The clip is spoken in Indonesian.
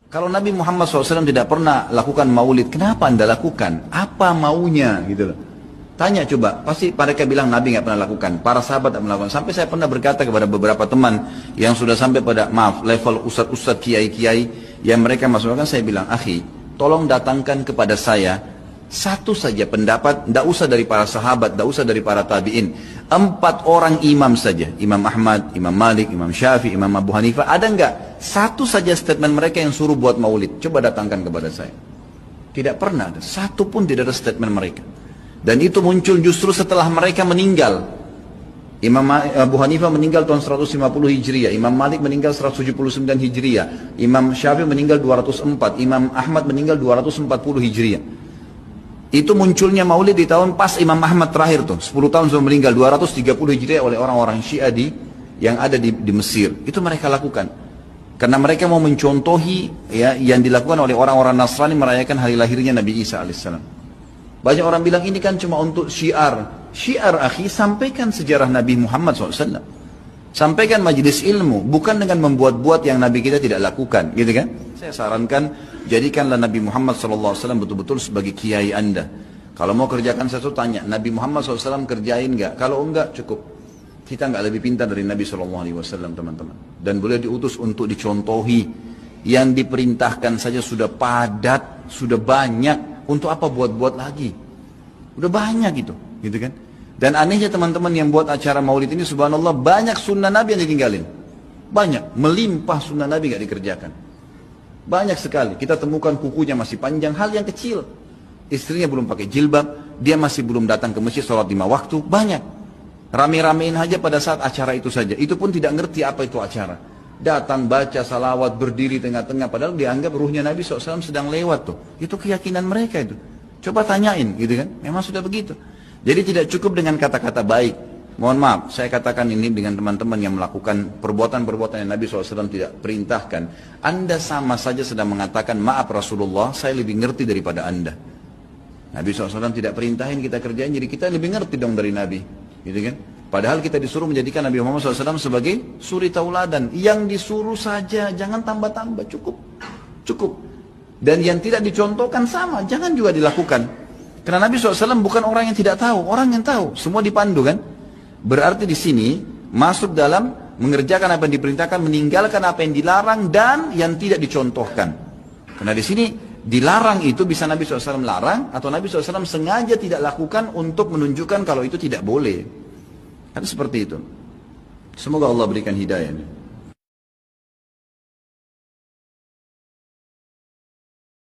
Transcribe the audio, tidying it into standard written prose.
Kalau Nabi Muhammad SAW tidak pernah lakukan maulid, kenapa Anda lakukan? Apa maunya gitu loh. Tanya coba, pasti mereka bilang Nabi nggak pernah lakukan, para sahabat tidak melakukan. Sampai saya pernah berkata kepada beberapa teman yang sudah sampai pada level ustadz-ustadz, kiai-kiai yang mereka masukkan, saya bilang, akhi, tolong datangkan kepada saya satu saja pendapat, tidak usah dari para sahabat, tidak usah dari para tabiin, 4 orang imam saja, Imam Ahmad, Imam Malik, Imam Syafi'i, Imam Abu Hanifah, ada nggak satu saja statement mereka yang suruh buat maulid? Coba datangkan kepada saya. Tidak pernah ada, satu pun tidak ada statement mereka. Dan itu muncul justru setelah mereka meninggal. Imam Abu Hanifah meninggal tahun 150 Hijriah, Imam Malik meninggal 179 Hijriah, Imam Syafi'i meninggal 204, Imam Ahmad meninggal 240 Hijriah. Itu munculnya maulid di tahun pas Imam Ahmad terakhir tuh, 10 tahun sebelum meninggal, 230 Hijriah oleh orang-orang Syiah yang ada di Mesir. Itu mereka lakukan. Karena mereka mau mencontohi ya, yang dilakukan oleh orang-orang Nasrani merayakan hari lahirnya Nabi Isa alaihissalam. Banyak orang bilang ini kan cuma untuk syiar. Syiar akhi, sampaikan sejarah Nabi Muhammad SAW. Sampaikan majelis ilmu, bukan dengan membuat-buat yang Nabi kita tidak lakukan, gitu kan? Saya sarankan, jadikanlah Nabi Muhammad SAW betul-betul sebagai kiai Anda. Kalau mau kerjakan sesuatu, tanya, Nabi Muhammad SAW kerjain nggak? Kalau enggak, cukup. Kita nggak lebih pintar dari Nabi SAW, teman-teman. Dan boleh diutus untuk dicontohi. Yang diperintahkan saja sudah padat, sudah banyak. Untuk apa buat-buat lagi? Udah banyak gitu kan? Dan anehnya teman-teman yang buat acara maulid ini, subhanallah, banyak sunnah Nabi yang ditinggalin. Banyak, melimpah sunnah Nabi gak dikerjakan. Banyak sekali, kita temukan kukunya masih panjang, hal yang kecil. Istrinya belum pakai jilbab, dia masih belum datang ke masjid sholat 5 waktu, banyak. Rame-ramein aja pada saat acara itu saja, itu pun tidak ngerti apa itu acara. Datang baca salawat, berdiri tengah-tengah, padahal dianggap ruhnya Nabi SAW sedang lewat tuh. Itu keyakinan mereka itu. Coba tanyain gitu kan, memang sudah begitu. Jadi tidak cukup dengan kata-kata baik. Mohon maaf, saya katakan ini dengan teman-teman yang melakukan perbuatan-perbuatan yang Nabi SAW tidak perintahkan. Anda sama saja sedang mengatakan, maaf Rasulullah, saya lebih ngerti daripada Anda. Nabi SAW tidak perintahin kita kerjain, jadi kita lebih ngerti dong dari Nabi. Gitu kan? Padahal kita disuruh menjadikan Nabi Muhammad SAW sebagai suri tauladan. Yang disuruh saja, jangan tambah-tambah, cukup. Dan yang tidak dicontohkan sama, jangan juga dilakukan. Karena Nabi SAW bukan orang yang tidak tahu, orang yang tahu. Semua dipandu kan? Berarti di sini masuk dalam mengerjakan apa yang diperintahkan, meninggalkan apa yang dilarang dan yang tidak dicontohkan. Karena di sini dilarang itu bisa Nabi SAW larang atau Nabi SAW sengaja tidak lakukan untuk menunjukkan kalau itu tidak boleh. Kan seperti itu. Semoga Allah berikan hidayah.